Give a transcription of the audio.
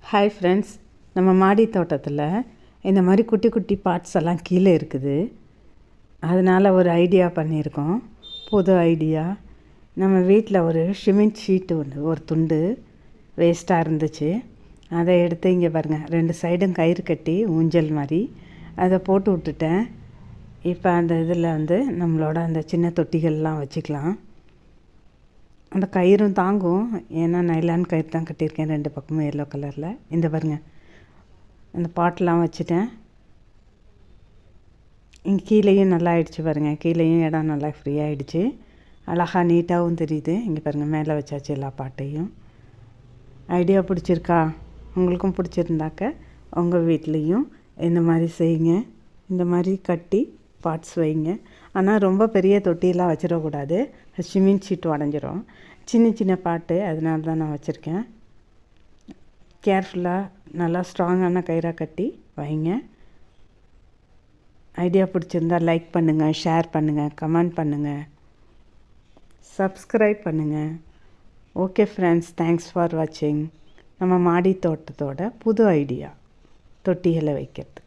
Hi friends, நம்ம மாடி தோட்டத்தில் இந்த மாதிரி குட்டி குட்டி பார்ட்ஸ் எல்லாம் கீழே இருக்குது. அதனால் ஒரு ஐடியா பண்ணியிருக்கோம். புது ஐடியா. நம்ம வீட்டில் ஒரு சிமெண்ட் ஷீட்டு ஒரு துண்டு வேஸ்ட்டாக இருந்துச்சு. அதை எடுத்து இங்கே பாருங்கள், 2 சைடும் கயிறு கட்டி ஊஞ்சல் மாதிரி அதை போட்டு விட்டுட்டேன். இப்போ அந்த இதில் நம்மளோட அந்த சின்ன தொட்டிகள்லாம் வச்சுக்கலாம். அந்த கயிறும் தாங்கும், ஏன்னா நைலான் கயிறு தான் கட்டியிருக்கேன் 2 பக்கமும் எல்லோ கலரில். இந்த பாருங்கள், அந்த பாட்டெலாம் வச்சுட்டேன். இங்கே கீழேயும் நல்லா ஆயிடுச்சு பாருங்கள், கீழேயும் இடம் நல்லா ஃப்ரீ ஆகிடுச்சு. அழகாக நீட்டாகவும் தெரியுது. இங்கே பாருங்கள், மேலே வச்சாச்சு எல்லா பாட்டையும். ஐடியா பிடிச்சிருக்கா? உங்களுக்கும் பிடிச்சிருந்தாக்க உங்கள் வீட்லேயும் இந்த மாதிரி செய்யுங்க. இந்த மாதிரி கட்டி பார்ட்ஸ் வைங்க. ஆனால் ரொம்ப பெரிய தொட்டியெல்லாம் வச்சிடக்கூடாது, சிமெண்ட் ஷீட் உடஞ்சிரும். சின்ன சின்ன பாட்டு, அதனால தான் நான் வச்சுருக்கேன். கேர்ஃபுல்லாக நல்லா ஸ்ட்ராங்கான கயிறாக கட்டி வைங்க. ஐடியா பிடிச்சிருந்தால் லைக் பண்ணுங்கள், ஷேர் பண்ணுங்கள், கமெண்ட் பண்ணுங்கள், சப்ஸ்கிரைப் பண்ணுங்கள். ஓகே ஃப்ரெண்ட்ஸ், தேங்க்ஸ் ஃபார் வாட்சிங். நம்ம மாடி தோட்டத்தோட புது ஐடியா தொட்டிகளை வைக்கிறது.